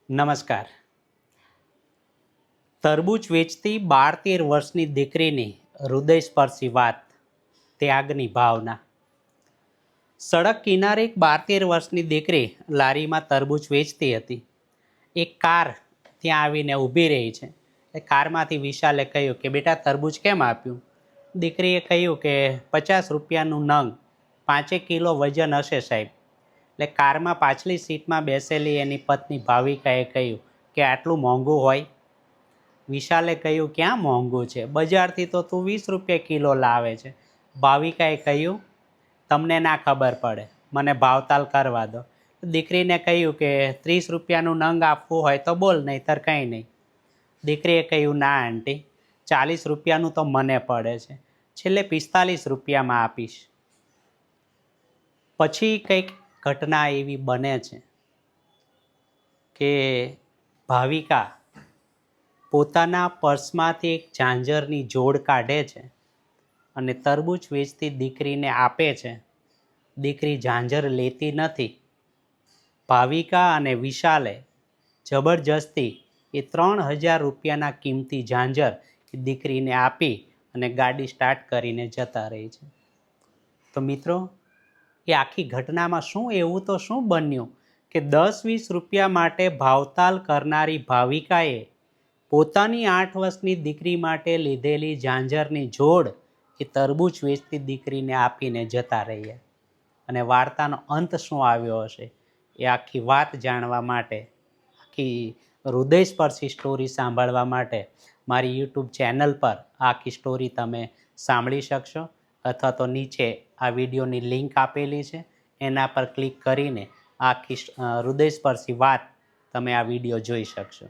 નમસ્કાર. તરબૂચ વેચતી 12-13 વર્ષની દીકરીની હૃદયસ્પર્શી વાત. ત્યાગની ભાવના. સડક કિનારે એક 12-13 વર્ષની દીકરી લારીમાં તરબૂચ વેચતી હતી. એક કાર ત્યાં આવીને ઊભી રહી છે. એ કારમાંથી વિશાલે કહ્યું કે બેટા તરબૂચ કેમ આપ્યું? દીકરીએ કહ્યું કે 50 રૂપિયાનું નંગ, 5 કિલો વજન હશે સાહેબ. એટલે કારમાં પાછલી સીટમાં બેસેલી એની પત્ની ભાવિકાએ કહ્યું કે આટલું મોંઘું હોય? વિશાલે કહ્યું ક્યાં મોંઘું છે, બજારથી તો તું 20 રૂપિયા કિલો લાવે છે. ભાવિકાએ કહ્યું તમને ના ખબર પડે, મને ભાવતાલ કરવા દો. દીકરીને કહ્યું કે 30 રૂપિયાનું નંગ આપવું હોય તો બોલ, નહીંતર કંઈ નહીં. દીકરીએ કહ્યું ના આંટી, 40 રૂપિયાનું તો મને પડે છે, છેલ્લે 45 રૂપિયામાં આપીશ. પછી કંઈક ઘટના એવી બને છે કે ભાવિકા પોતાના પર્સમાંથી એક ઝાંઝરની જોડ કાઢે છે અને તરબૂચ વેચતી દીકરીને આપે છે. દીકરી ઝાંઝર લેતી નથી. ભાવિકા અને વિશાલે જબરજસ્તી એ 3000 રૂપિયાના કિંમતી ઝાંઝર એ દીકરીને આપી અને ગાડી સ્ટાર્ટ કરીને જતા રહી છે. તો મિત્રો, એ આખી ઘટનામાં એવું તો શું બન્યું કે 10-20 રૂપિયા માટે ભાવતાલ કરનારી ભાવિકાએ પોતાની 8 વર્ષની દીકરી માટે લીધેલી ઝાંઝરની જોડ એ તરબૂચ વેચતી દીકરીને આપીને જતા રહ્યા. અને વાર્તાનો અંત શું આવ્યો હશે એ આખી વાત જાણવા માટે, આખી હૃદયસ્પર્શી સ્ટોરી સાંભળવા માટે મારી યુટ્યુબ ચેનલ પર આખી સ્ટોરી તમે સાંભળી શકશો, અથવા તો નીચે આ વિડીયોની લિંક આપેલી છે એના પર ક્લિક કરીને આખી હૃદયસ્પર્શી વાત તમે આ વિડીયો જોઈ શકશો.